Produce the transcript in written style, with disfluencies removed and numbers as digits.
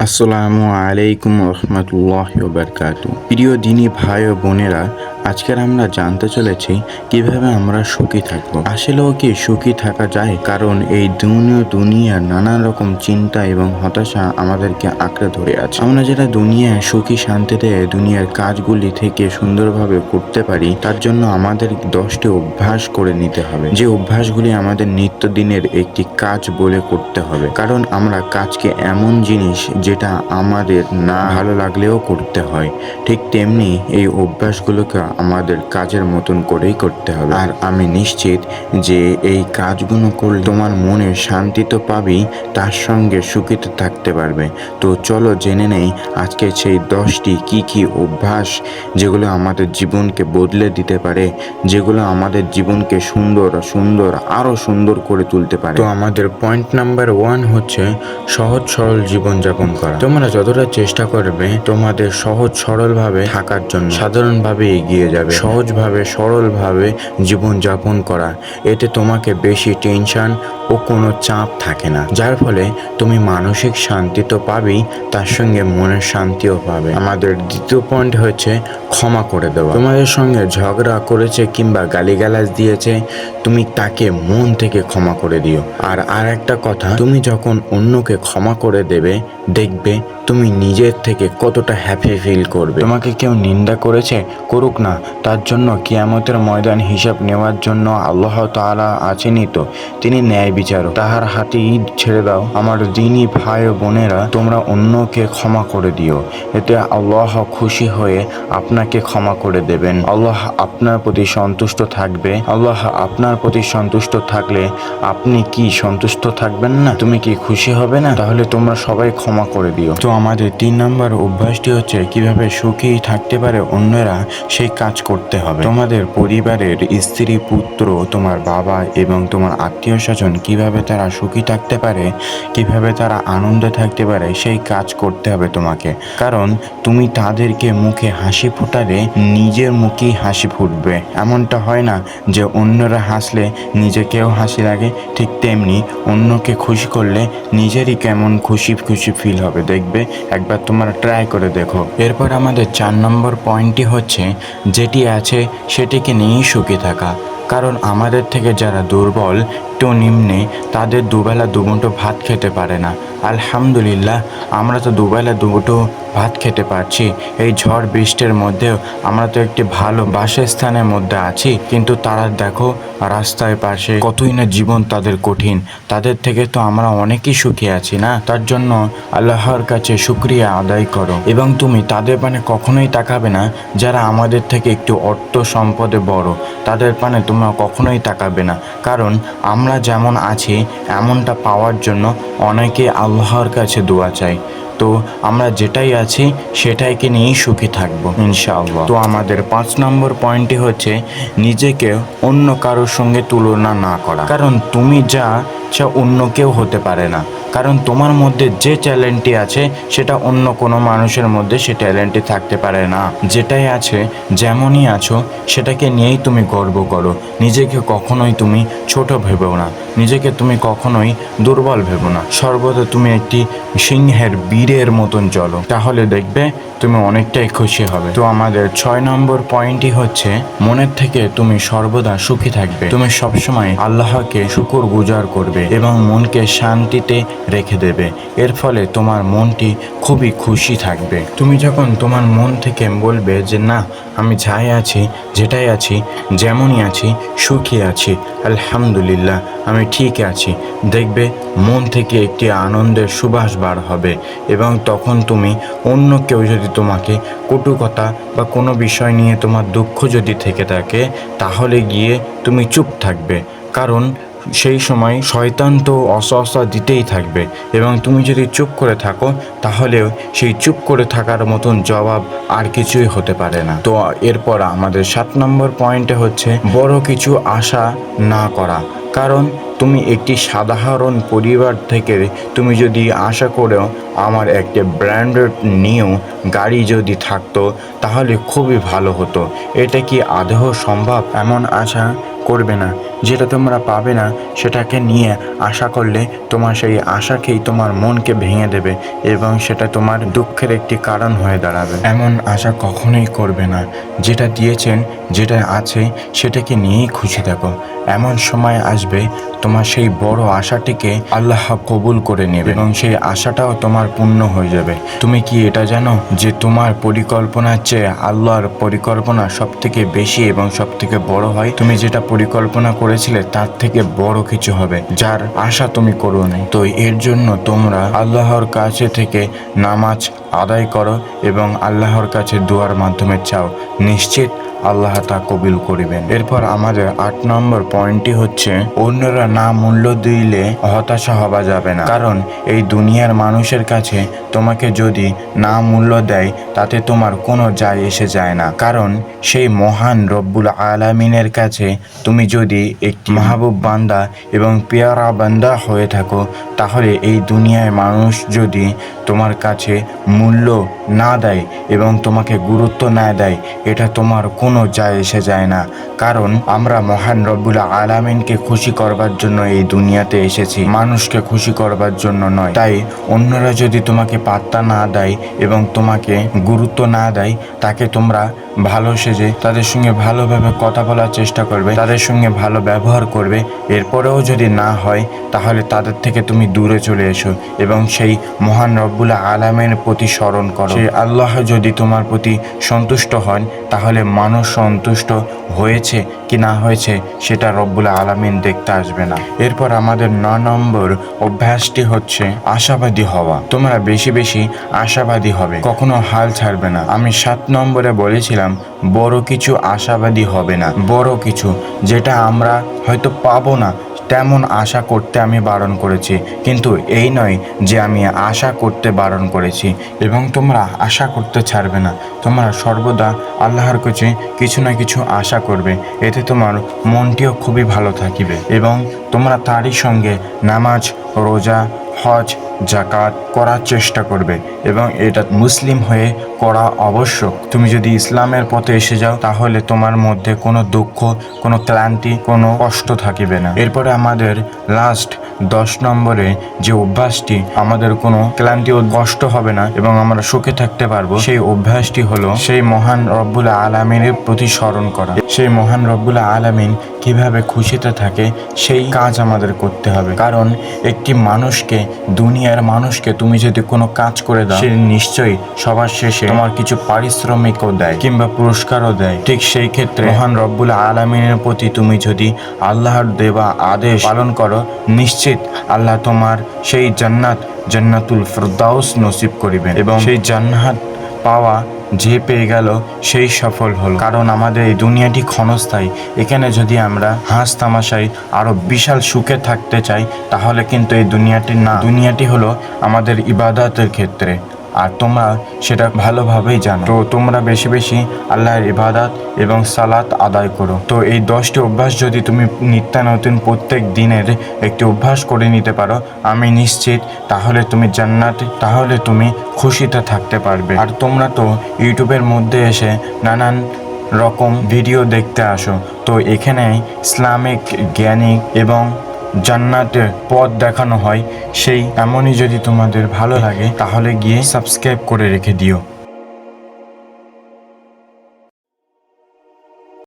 আসসালামু আলাইকুম রহমতুল্লাহি ওয়া বারাকাতু। প্রিয় দিনী ভাই ও বোনেরা, আজকের আমরা জানতে চলেছি কিভাবে আমরা সুখী থাকবো। আসলেও কি সুখী থাকা যায়? কারণ এই দুনিয়ার নানান রকম চিন্তা এবং হতাশা আমাদেরকে আঁকড়ে ধরে আছে। আমরা যারা দুনিয়ায় সুখী শান্তিতে দুনিয়ার কাজগুলি থেকে সুন্দরভাবে করতে পারি, তার জন্য আমাদের 10টি অভ্যাস করে নিতে হবে, যে অভ্যাসগুলি আমাদের নিত্যদিনের একটি কাজ বলে করতে হবে। কারণ আমরা কাজকে এমন জিনিস যেটা আমাদের না ভালো লাগলেও করতে হয়, ঠিক তেমনি এই অভ্যাসগুলোকে আমাদের কাজের মতন করেই করতে হবে। আর আমি নিশ্চিত যে এই কাজগুলো করলে তোমার মনে শান্তি তো পাবি, তার সঙ্গে সুখীতে থাকতে পারবে। তো চলো জেনে নেই আজকে সেই 10টি কি অভ্যাস যেগুলো আমাদের জীবনকে বদলে দিতে পারে, যেগুলো আমাদের জীবনকে আরো সুন্দর করে তুলতে পারে। তো আমাদের পয়েন্ট নাম্বার 1 হচ্ছে সহজ সরল জীবনযাপন করা। তোমরা যতটা চেষ্টা করবে তোমাদের সহজ সরলভাবে থাকার জন্য, সাধারণভাবে এগিয়ে যাবে, সহজভাবে সরলভাবে জীবনযাপন করা, এতে তোমাকে বেশি টেনশন ও কোনো চাপ থাকে না, যার ফলে তুমি মানসিক শান্তি তো পাবেই, তার সঙ্গে মনের শান্তিও পাবে। আমাদের দ্বিতীয় পয়েন্ট হচ্ছে ক্ষমা করে দেওয়া। তোমাদের সঙ্গে ঝগড়া করেছে কিংবা গালিগালাজ দিয়েছে, তুমি তাকে মন থেকে ক্ষমা করে দিও। আর একটা কথা, তুমি যখন অন্যকে ক্ষমা করে দেবে, দেখবে তুমি নিজের থেকে কতটা হ্যাপি ফিল করবে। তোমাকে কেউ নিন্দা করেছে, করুক না, তার জন্য কিয়ামতের ময়দান হিসাব নেওয়ার জন্য আল্লাহ তাআলা আছেনই তো, তিনি ন্যায় বিচারক, তাহার হাতেই ছেড়ে দাও। আমার দিনী ভাই ও বোনেরা, তোমরা অন্যকে ক্ষমা করে দিও, এতে আল্লাহ খুশি হয়ে আপনাকে ক্ষমা করে দেবেন। আল্লাহ আপনার প্রতি সন্তুষ্ট থাকবে। আল্লাহ আপনার প্রতি সন্তুষ্ট থাকলে আপনি কি সন্তুষ্ট থাকবেন না? তুমি কি খুশি হবে না? তাহলে তোমরা সবাই ক্ষমা করে দিও। তো আমাদের 3 নম্বর অভ্যাসটি হচ্ছে কিভাবে সুখী থাকতে পারে অন্যরা, সেই কাজ করতে হবে। তোমাদের পরিবারের স্ত্রী, পুত্র, তোমার বাবা এবং তোমার আত্মীয় স্বজন কিভাবে তারা সুখী থাকতে পারে, কিভাবে তারা আনন্দে থাকতে পারে, সেই কাজ করতে হবে তোমাকে। কারণ তুমি তাদেরকে মুখে হাসি ফোটালে নিজের মুখেই হাসি ফুটবে। এমনটা হয় না যে অন্যরা হাসলে নিজেকেও হাসি লাগে, ঠিক তেমনি অন্যকে খুশি করলে নিজেরই কেমন খুশি ফিল হবে, দেখবে একবার তোমরা ট্রাই করে দেখো। এরপর আমাদের 4 নম্বর পয়েন্টটি হচ্ছে যেটি আছে সেটিকে নিয়েই সুখী থাকা। কারণ আমাদের থেকে যারা দুর্বল, একটু নিম্নে, তাদের দুবেলা দুমুঠো ভাত খেতে পারে না। আলহামদুলিল্লাহ, আমরা তো দুবেলা দুমুঠো ভাত খেতে পারছি। এই ঝড় বৃষ্টির মধ্যেও আমরা তো একটি ভালো বাসস্থানের মধ্যে আছি, কিন্তু তারা দেখো রাস্তায় পাশে কতই না জীবন তাদের কঠিন। তাদের থেকে তো আমরা অনেকই সুখী আছি না? তার জন্য আল্লাহর কাছে শুকরিয়া আদায় করো, এবং তুমি তাদের পানে কখনোই তাকাবে না যারা আমাদের থেকে একটু অর্থ সম্পদে বড়, তাদের পানে তোমরা কখনোই তাকাবে না। কারণ আমরা যেমন আছি এমনটা পাওয়ার জন্য অনেকে আল্লাহর কাছে দোয়া চাই। তো আমরা যেটাই আছি সেটাইকে নিয়েই সুখী থাকবো ইনশাআল্লাহ। তো আমাদের 5 নম্বর পয়েন্টটি হচ্ছে নিজেকে অন্য কারোর সঙ্গে তুলনা না করা। কারণ তুমি যা অন্য কেউ হতে পারে না। কারণ তোমার মধ্যে যে ট্যালেন্টটি আছে সেটা অন্য কোনো মানুষের মধ্যে সে ট্যালেন্টটি থাকতে পারে না। যেটাই আছে, যেমনই আছো, সেটাকে নিয়েই তুমি গর্ব করো। নিজেকে কখনোই তুমি ছোট ভেবো না, নিজেকে তুমি কখনোই দুর্বল ভেবো না। সর্বদা তুমি একটি সিংহের বীরের মতন চলো, তাহলে দেখবে তুমি অনেকটাই খুশি হবে। তো আমাদের 6 নম্বর পয়েন্টই হচ্ছে মনের থেকে তুমি সর্বদা সুখী থাকবে। তুমি সবসময় আল্লাহকে শুকর গুজার করবে এবং মনকে শান্তিতে রেখে দেবে। এর ফলে তোমার মনটি খুবই খুশি থাকবে। তুমি যখন তোমার মন থেকে বলবে যে না, আমি যাই আছি, যেটাই আছি, যেমনই আছি, সুখী আছি, আলহামদুলিল্লাহ, আমি ঠিক আছি, দেখবে মন থেকে একটি আনন্দের সুবাস বার হবে। এবং তখন তুমি অন্য কেউ যদি তোমাকে কটু কথা বা কোনো বিষয় নিয়ে তোমার দুঃখ যদি থেকে থাকে, তাহলে গিয়ে তুমি চুপ থাকবে। কারণ সেই সময় শয়তান তো অসহসা দিতেই থাকবে, এবং তুমি যদি চুপ করে থাকো তাহলেও সেই চুপ করে থাকার মতন জবাব আর কিছুই হতে পারে না। তো এরপর আমাদের 7 নম্বর পয়েন্টে হচ্ছে বড় কিছু আশা না করা। কারণ তুমি একটি সাধারণ পরিবার থেকে তুমি যদি আশা করেও আমার একটা ব্র্যান্ডেড নিউ গাড়ি যদি থাকতো তাহলে খুবই ভালো হতো, এটা কি আদৌ সম্ভব? এমন আশা করবে না। যেটা তোমরা পাবে না সেটাকে নিয়ে আশা করলে তোমার সেই আশাকেই তোমার মনকে ভেঙে দেবে এবং সেটা তোমার দুঃখের একটি কারণ হয়ে দাঁড়াবে। এমন আশা কখনোই করবে না। যেটা দিয়েছেন, যেটা আছে সেটাকে নিয়েই খুশি থাকো। এমন সময় আসবে তোমার সেই বড় আশাটিকে আল্লাহ কবুল করে নেবে এবং সেই আশাটাও তোমার পূর্ণ হয়ে যাবে। তুমি কি এটা জানো যে তোমার পরিকল্পনার চেয়ে আল্লাহর পরিকল্পনা সব থেকে বেশি এবং সব থেকে বড় হয়? তুমি যেটা পরিকল্পনা করেছিলে তার থেকে বড় কিছু হবে, যার আশা তুমি করো নি। তো এর জন্য তোমরা আল্লাহর কাছে থেকে নামাজ আদায় করো এবং আল্লাহর কাছে দোয়ার মাধ্যমে চাও, নিশ্চিত আল্লাহ তা কবুল করিবেন। এরপর আমাদের 8 নম্বর পয়েন্টটি হচ্ছে, অন্যরা না মূল্য দিলে হতাশা হওয়া যাবে না। কারণ এই দুনিয়ার মানুষের কাছে তোমাকে যদি না মূল্য দেয় তাতে তোমার কোনো যায় এসে যায় না। কারণ সেই মহান রব্বুল আলামিনের কাছে তুমি যদি একটি মাহবুব বান্দা এবং পেয়ারা বান্দা হয়ে থাকো, তাহলে এই দুনিয়ায় মানুষ যদি তোমার কাছে মূল্য না দেয় এবং তোমাকে গুরুত্ব না দেয়, এটা তোমার কোনো যায় এসে যায় না। কারণ আমরা মহান রব্বুল আলামিনকে খুশি করবার জন্য এই দুনিয়াতে এসেছি, মানুষকে খুশি করবার জন্য নয়। তাই অন্যরা যদি তোমাকে পাত্তা না দেয় এবং তোমাকে গুরুত্ব না দেয়, তাকে তোমরা ভালো সেজে তাদের সঙ্গে ভালোভাবে কথা বলার চেষ্টা করবে, তাদের সঙ্গে ভালো ব্যবহার করবে। এরপরেও যদি না হয় তাহলে তাদের থেকে তুমি দূরে চলে এসো এবং সেই মহান রব্বুল আলামিনের প্রতি স্মরণ করো। সেই আল্লাহ যদি তোমার প্রতি সন্তুষ্ট হন, তাহলে মানুষ সন্তুষ্ট হয়েছে কি না হয়েছে সেটা রব্বুল আলামিন দেখতে আসবে না। এরপর আমাদের 9 নম্বর অভ্যাসটি হচ্ছে আশাবাদী হওয়া। তোমরা বেশি বেশি আশাবাদী হবে, কখনো হাল ছাড়বে না। আমি 7 নম্বরে বলেছিলাম বড় কিছু আশাবাদী হবে না। বড় কিছু যেটা আমরা হয়তো পাবো না তেমন আশা করতে আমি বারণ করেছি, কিন্তু এই নয় যে আমি আশা করতে বারণ করেছি। এবং তোমরা আশা করতে ছাড়বে না, তোমরা সর্বদা আল্লাহর কাছে কিছু না কিছু আশা করবে, এতে তোমার মনটিও খুবই ভালো থাকিবে এবং তোমরা তারই সঙ্গে নামাজ, রোজা, হজ, জাকাত করার চেষ্টা করবে এবং এটা মুসলিম হয়ে করা আবশ্যক। তুমি যদি ইসলামের পথে এসে যাও তাহলে তোমার মধ্যে কোনো দুঃখ, কোনো ক্লান্তি, কোনো কষ্ট থাকিবে না। এরপরে আমাদের লাস্ট 10 নম্বরে যে অভ্যাসটি আমাদের কোনো ক্লান্তি ও কষ্ট হবে না এবং আমরা সুখে থাকতে পারবো, সেই অভ্যাসটি হলো সেই মহান রব্বুল আলামিনের প্রতি স্মরণ করা। সেই মহান রব্বুল আলামিন কিভাবে খুশিতে থাকে সেই কাজ আমাদের করতে হবে। কারণ একটি মানুষকে, দুনিয়ার মানুষকে তুমি যদি কোনো কাজ করে দাও, সে নিশ্চয়ই সবার শেষে তোমার কিছু পারিশ্রমিকও দেয় কিংবা পুরস্কারও দেয়। ঠিক সেই ক্ষেত্রে মহান রব্বুল আলামিনের প্রতি তুমি যদি আল্লাহর দেওয়া আদেশ পালন করো, নিশ্চিত আল্লাহ তোমার সেই জান্নাতুল ফিরদাউস নসিব করিবেন এবং সেই জান্নাত পাওয়া যে পেয়ে গেল সেই সফল হলো। কারণ আমাদের এই দুনিয়াটি ক্ষণস্থায়ী। এখানে যদি আমরা হাস তামাশায় আরো বিশাল সুখে থাকতে চাই তাহলে কিন্তু এই দুনিয়াটি না। দুনিয়াটি হলো আমাদের ইবাদতের ক্ষেত্রে, আর তোমরা সেটা ভালোভাবেই জানো। তো তোমরা বেশি বেশি আল্লাহর ইবাদত এবং সালাত আদায় করো। তো এই 10টি অভ্যাস যদি তুমি নিত্যানতুন প্রত্যেক দিনের একটি অভ্যাস করে নিতে পারো, আমি নিশ্চিত তাহলে তুমি খুশিতে থাকতে পারবে। আর তোমরা তো ইউটিউবের মধ্যে এসে নানান রকম ভিডিও দেখতে আসো, তো এখানে ইসলামিক জ্ঞানী এবং জান্নাতের পথ দেখানো হয়। সেই এমনই যদি তোমাদের ভালো লাগে তাহলে গিয়ে সাবস্ক্রাইব করে রেখে দিও।